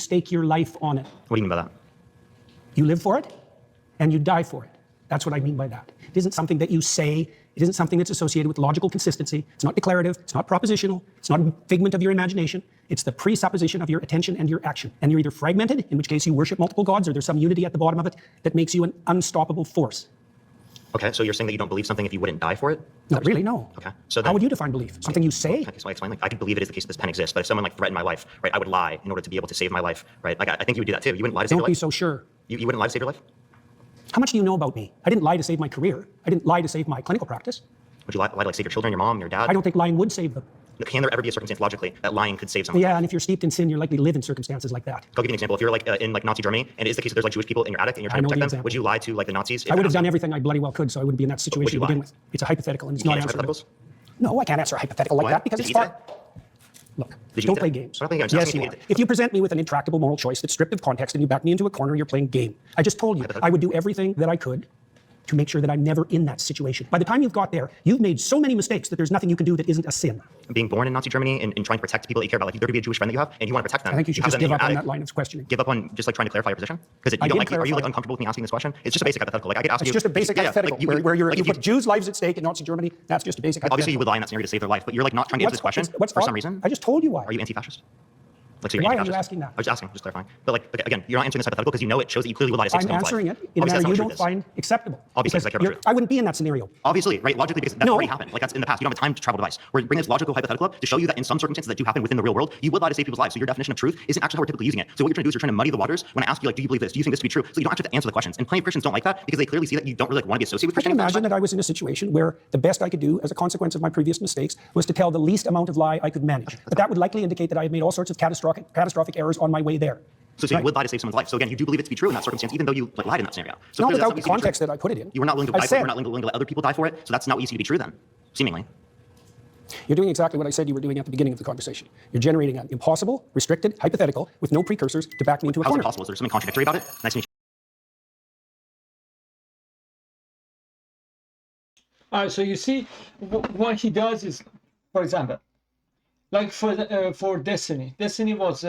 stake your life on it. What do you mean by that? You live for it, and you die for it. That's what I mean by that. It isn't something that you say. It isn't something that's associated with logical consistency. It's not declarative. It's not propositional. It's not a figment of your imagination. It's the presupposition of your attention and your action. And you're either fragmented, in which case you worship multiple gods, or there's some unity at the bottom of it that makes you an unstoppable force. Okay, so you're saying that you don't believe something if you wouldn't die for it? Not really, no. Okay. So then, how would you define belief? Something you say? Okay, so I explain, like, I could believe it is the case that this pen exists, but if someone like threatened my life, right, I would lie in order to be able to save my life, right? Like, I think you would do that too. You wouldn't lie to save your life. Don't be so sure. You wouldn't lie to save your life? How much do you know about me? I didn't lie to save my career. I didn't lie to save my clinical practice. Would you lie to like save your children, your mom, your dad? I don't think lying would save them. Can there ever be a circumstance logically that lying could save someone? Yeah, and if you're steeped in sin, you're likely to live in circumstances like that. I'll give you an example. If you're like in like Nazi Germany, and it is the case that there's like Jewish people in your attic and you're trying to protect them, would you lie to like the Nazis? I would have done everything I bloody well could, so I wouldn't be in that situation to begin with. It's a hypothetical, and it's not answerable. No, I can't answer a hypothetical like that because it's far. Look, don't play games. Yes, you are. If you present me with an intractable moral choice that's stripped of context and you back me into a corner, you're playing game. I just told you I would do everything that I could to make sure that I'm never in that situation. By the time you've got there, you've made so many mistakes that there's nothing you can do that isn't a sin. Being born in Nazi Germany and trying to protect people that you care about, like there could be a Jewish friend that you have, and you want to protect them. I think you should just give up on that line of questioning. Give up on just like trying to clarify your position? Because you don't like, are you like uncomfortable with me asking this question? It's just a basic hypothetical. Like I could ask you. It's just a basic hypothetical where you put Jews' lives at stake in Nazi Germany. That's just a basic hypothetical. Obviously you would lie in that scenario to save their life, but you're like not trying to answer this question for some reason. I just told you why. Are you anti-fascist? Like, so why are you asking that? I was just asking, just clarifying. But like, again, you're not answering this hypothetical because you know it shows that you clearly would lie to save someone's life. I'm answering it in a manner you don't find acceptable. Obviously, because I care about you. I wouldn't be in that scenario. Obviously, right? Logically, because that's already happened. Like that's in the past. You don't have a time to travel device. We're bringing this logical hypothetical up to show you that in some circumstances that do happen within the real world, you would lie to save people's lives. So your definition of truth isn't actually how we're typically using it. So what you're trying to do is you're trying to muddy the waters when I ask you, like, do you believe this? Do you think this to be true? So you don't actually have to answer the questions. And plenty of Christians don't like that because they clearly see that you don't really want to be associated with Christianity. I can imagine that I was in a situation where the best I could do as a consequence of my previous mistakes was to tell the least amount of lie I could manage. But that would likely indicate that I had made all sorts of catastrophic errors on my way there. So you would lie to save someone's life. So again, you do believe it to be true in that circumstance, even though you lied in that scenario. So not without the context that I put it in. You were not willing to die for it. You were not willing to let other people die for it. So that's not what you see to be true then, seemingly. You're doing exactly what I said you were doing at the beginning of the conversation. You're generating an impossible, restricted, hypothetical with no precursors to back me into a corner. How's it possible? Is there something contradictory about it? Nice to meet you. All right, so you see, what he does is, for example, like for Destiny was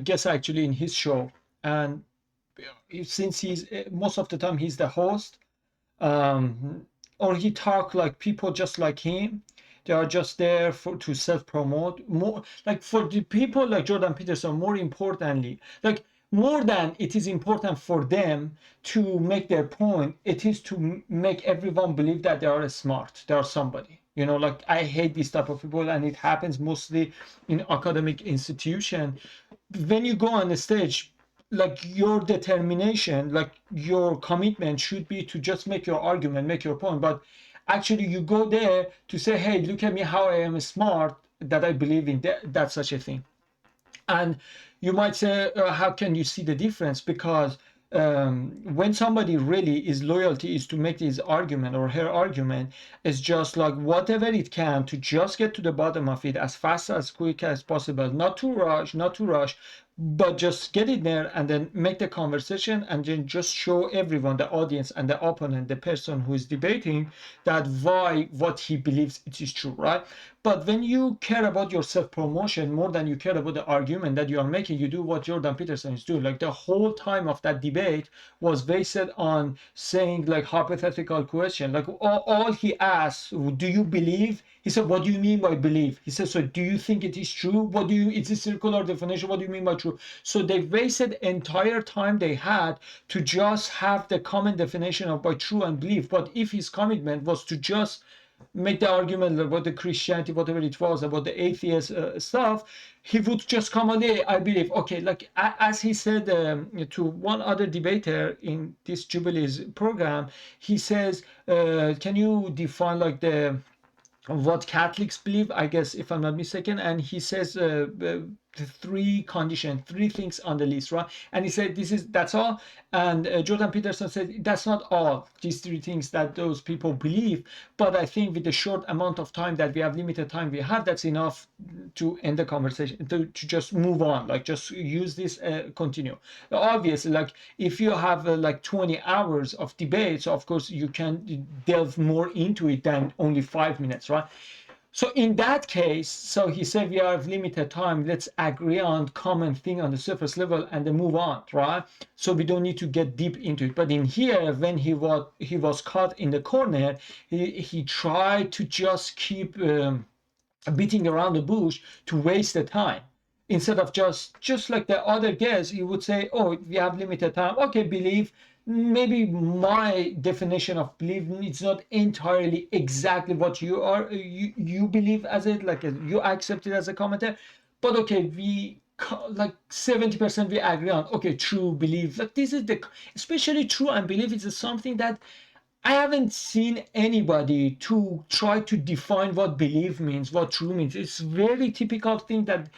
guest actually in his show, and since he's most of the time he's the host, or he talk like people just like him, they are just there to self-promote. More like for the people like Jordan Peterson, more importantly, like more than it is important for them to make their point, it is to make everyone believe that they are smart, they are somebody. You know, like I hate this type of people, and it happens mostly in academic institution. When you go on the stage, like your determination, like your commitment should be to just make your argument, make your point. But actually you go there to say, hey, look at me, how I am smart, that I believe in that such a thing. And you might say, how can you see the difference? Because when somebody really is loyalty is to make his argument or her argument, is just like whatever it can to just get to the bottom of it as fast as quick as possible, not to rush, but just get in there and then make the conversation, and then just show everyone, the audience and the opponent, the person who is debating, that why what he believes it is true, right? But when you care about your self-promotion more than you care about the argument that you are making, you do what Jordan Peterson is doing. Like the whole time of that debate was based on saying like hypothetical question. Like all he asked, do you believe? He said, what do you mean by believe? He said, so do you think it is true? It's a circular definition. What do you mean by true? So they wasted entire time they had to just have the common definition of by true and belief. But if his commitment was to just make the argument about the Christianity, whatever it was, about the atheist stuff, he would just come on there, I believe. Okay, like as he said to one other debater in this Jubilee's program, he says, can you define like what Catholics believe, I guess, if I'm not mistaken? And he says three things on the list, right? And he said that's all. And Jordan Peterson said that's not all, these three things that those people believe, but I think with the short amount of time that we have, limited time we have, that's enough to end the conversation, to just move on, like just use this, continue. Obviously, like if you have like 20 hours of debate, so of course you can delve more into it than only 5 minutes, right? So in that case, so he said we have limited time. Let's agree on common thing on the surface level and then move on, right? So we don't need to get deep into it. But in here, when he was caught in the corner, he tried to just keep beating around the bush to waste the time. Instead of just like the other guests, he would say, "Oh, we have limited time. Okay, believe." Maybe my definition of belief is not entirely exactly what you believe as it, like you accept it as a commentator, but okay, we like 70% we agree on. Okay, true belief. Like this is the, especially true and belief is something that I haven't seen anybody to try to define what belief means, what true means. It's very typical thing that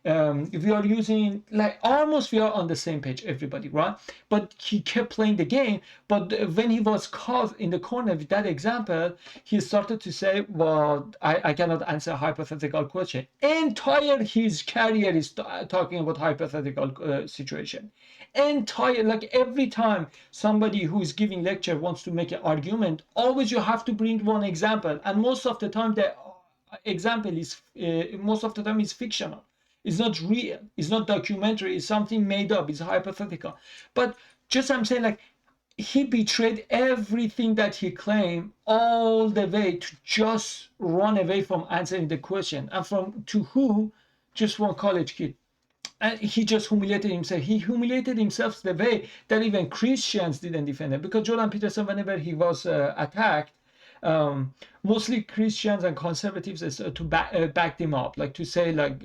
we are using, like almost we are on the same page, everybody, right? But he kept playing the game. But when he was caught in the corner with that example, he started to say, well, I cannot answer a hypothetical question. Entire his career is talking about hypothetical situation. Entire, like every time somebody who is giving lecture wants to make an argument, always you have to bring one example. And most of the time the example is, most of the time is fictional. It's not real. It's not documentary. It's something made up. It's hypothetical. But just I'm saying, like, he betrayed everything that he claimed all the way to just run away from answering the question. And from to who? Just one college kid. And he just humiliated himself. He humiliated himself the way that even Christians didn't defend him. Because Jordan Peterson, whenever he was attacked, mostly Christians and conservatives to back them up, like to say like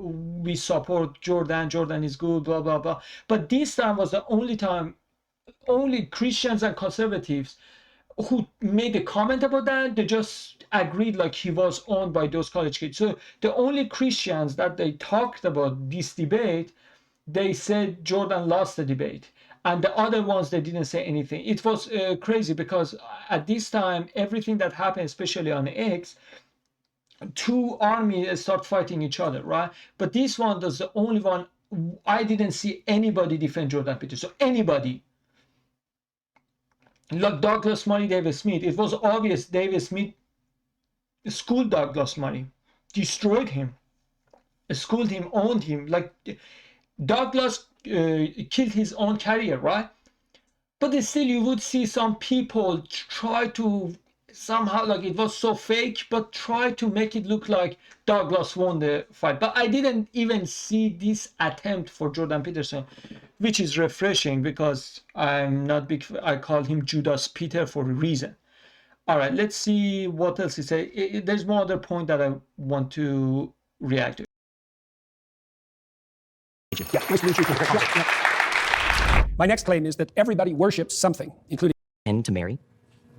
we support Jordan is good, blah blah blah. But this time was the only time only Christians and conservatives who made a comment about that. They just agreed like he was owned by those college kids. So the only Christians that they talked about this debate, they said Jordan lost the debate. And the other ones, they didn't say anything. It was crazy because at this time, everything that happened, especially on X, two armies start fighting each other, right? But this one was the only one. I didn't see anybody defend Jordan Peterson. So anybody. Like Douglas Murray, David Smith. It was obvious David Smith schooled Douglas Murray, destroyed him, schooled him, owned him. Like Douglas killed his own career, right? But still you would see some people try to somehow, like it was so fake, but try to make it look like Douglas won the fight. But I didn't even see this attempt for Jordan Peterson, which is refreshing because I'm not big, I call him Judas Peter for a reason. All right, let's see what else he say. There's one other point that I want to react to. Yeah, nice to meet you. Yeah. My next claim is that everybody worships something, including. And to Mary?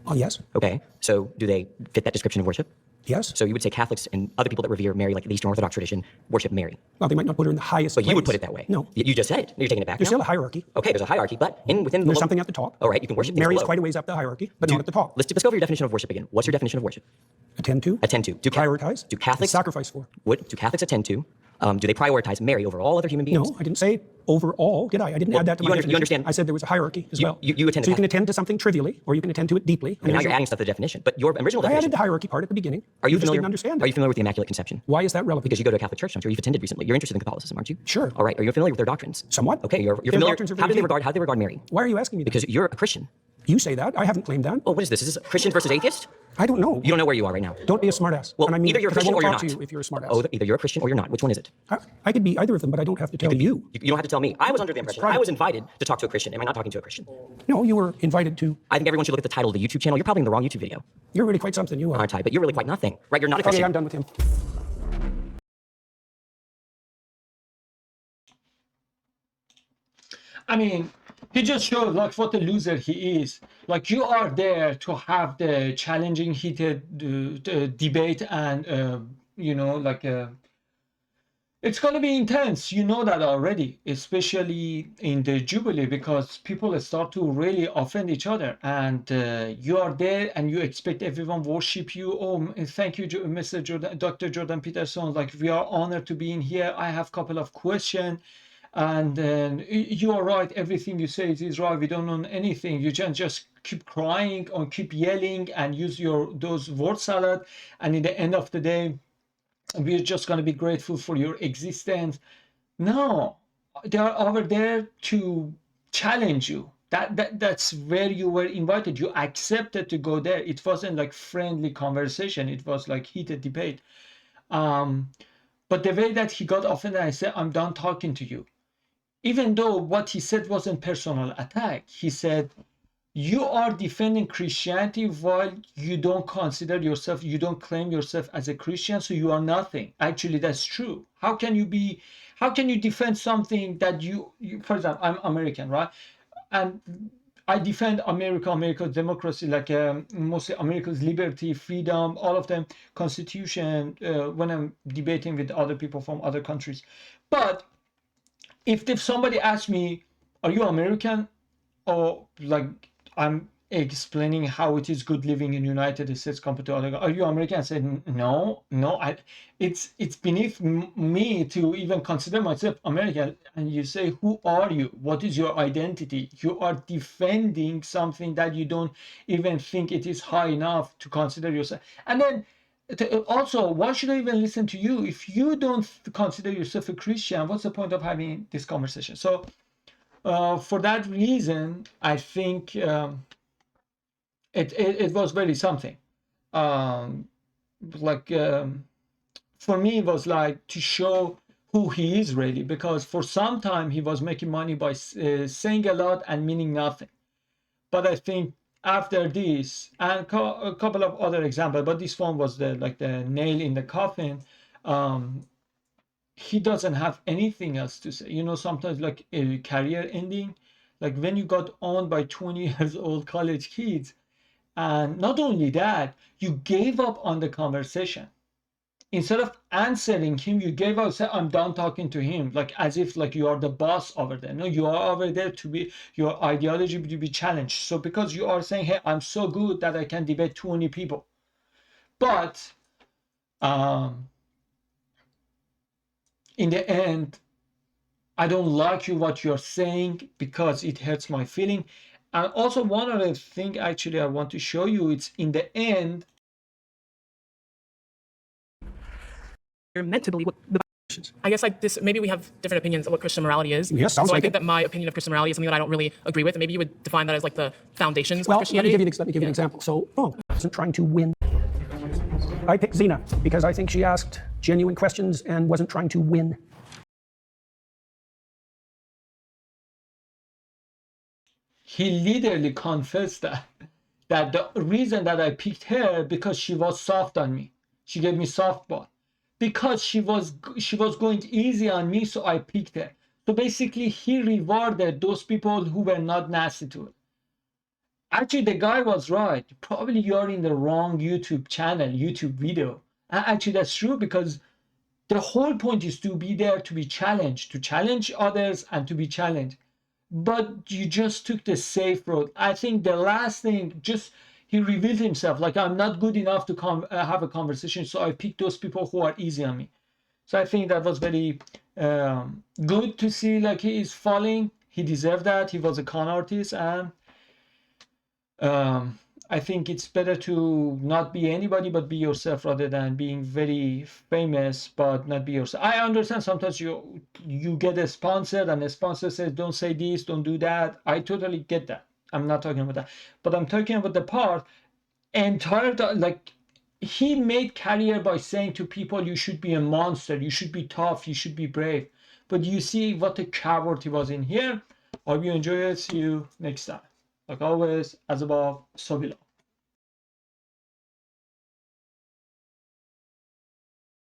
Oh, yes. Okay, so do they fit that description of worship? Yes. So you would say Catholics and other people that revere Mary, like the Eastern Orthodox tradition, worship Mary. Well, they might not put her in the highest But place. you would put it that way. No. You just said it. You're taking it back There's now. still a hierarchy. Okay, there's a hierarchy, but within the There's something at the top. All right, you can worship things Mary is below. quite a ways up the hierarchy, but not at the top. Let's go over your definition of worship again. What's your definition of worship? Attend to. Attend to. Prioritize. Do Catholics sacrifice for. Do Catholics attend to? Do they prioritize Mary over all other human beings? No, I didn't say overall, did I? I didn't add that to my definition. You understand? I said there was a hierarchy as well. You attend so to you can attend to something trivially, or you can attend to it deeply. I mean, now you're adding stuff to the definition, but your original I definition. added the hierarchy part at the beginning. Are you just familiar? didn't understand it. Are you familiar with the Immaculate Conception? Why is that relevant? Because you go to a Catholic church, I'm sure you've attended recently. You're interested in Catholicism, aren't you? Sure. All right. Are you familiar with their doctrines? Somewhat. Okay. You're Their familiar. doctrines are How do very they regard Mary? Why are you asking me that? Because you're a Christian. You say that. I haven't claimed that. Well, what is this? Is this Christians versus atheists? I don't know. You don't know where you are right now. Don't be a smartass. Well, And I mean, either you're a because I Christian won't or you're talk not. to you if you're a smartass. Oh, either you're a Christian or you're not. Which one is it? I could be either of them, but I don't have to tell you. You don't have to tell me. I was under the impression I was invited to talk to a Christian. Am I not talking to a Christian? No, you were invited to. I think everyone should look at the title of the YouTube channel. You're probably in the wrong YouTube video. You're really quite something. You are. Aren't I? But you're really quite nothing. Right? You're not a Okay, Christian. I'm done with him. I mean, he just showed like what a loser he is. Like you are there to have the challenging, heated debate, and you know, like it's going to be intense. You know that already, especially in the Jubilee, because people start to really offend each other, and you are there and you expect everyone worship you. Oh, thank you, Mr. Jordan, Dr. Jordan Peterson. Like we are honored to be in here. I have a couple of questions. and then you are right, everything you say is right, we don't know anything, you just keep crying or keep yelling and use those word salad, and in the end of the day we're just going to be grateful for your existence. No, they are over there to challenge you. That's where you were invited. You accepted to go there. It wasn't like friendly conversation. It was like heated debate. But the way that he got offended, I said, I'm done talking to you. Even though what he said wasn't personal attack, he said, you are defending Christianity while you don't consider yourself, you don't claim yourself as a Christian, so you are nothing. Actually, that's true. How can you defend something that you for example, I'm American, right? And I defend America's democracy, like mostly America's liberty, freedom, all of them, Constitution, when I'm debating with other people from other countries. But if somebody asks me, are you American? Or like I'm explaining how it is good living in United States compared to other. Are you American? I said no. It's beneath me to even consider myself American. And you say, who are you? What is your identity? You are defending something that you don't even think it is high enough to consider yourself. And then also, why should I even listen to you if you don't consider yourself a Christian? What's the point of having this conversation? So for that reason, I think it was very something. For me, it was like to show who he is really, because for some time he was making money by saying a lot and meaning nothing. But I think after this, and a couple of other examples, but this one was the nail in the coffin. He doesn't have anything else to say. Sometimes like a career ending, like when you got owned by 20 years old college kids, and not only that, you gave up on the conversation. Instead of answering him, you gave up, say, I'm done talking to him, like as if like you are the boss over there. No, you are over there to be your ideology to be challenged. So because you are saying, hey, I'm so good that I can debate 20 people. But in the end, I don't like what you're saying because it hurts my feeling. And also one other thing actually I want to show you, it's in the end. You're meant to believe what the I guess maybe we have different opinions of what Christian morality is. Yes, sounds so like I think it. that my opinion of Christian morality is something that I don't really agree with. And maybe you would define that as like the foundations Well, of Christianity. let me give you an example. So, I wasn't trying to win. I picked Zena because I think she asked genuine questions and wasn't trying to win. He literally confessed that the reason that I picked her because she was soft on me. She gave me softball because she was going easy on me, so I picked her. So basically, he rewarded those people who were not nasty to her. Actually, the guy was right. Probably you're in the wrong YouTube channel, YouTube video. Actually, that's true, because the whole point is to be there to be challenged, to challenge others and to be challenged. But you just took the safe road. I think the last thing, he revealed himself, like, I'm not good enough to have a conversation, so I picked those people who are easy on me. So I think that was very good to see, like, he is falling. He deserved that. He was a con artist, and I think it's better to not be anybody but be yourself rather than being very famous but not be yourself. I understand sometimes you get a sponsor and the sponsor says don't say this, don't do that. I totally get that. I'm not talking about that, but I'm talking about the part like he made career by saying to people, you should be a monster, you should be tough, you should be brave. But you see what a coward he was in here. Hope you enjoy it. See you next time. Like always, as above, so below.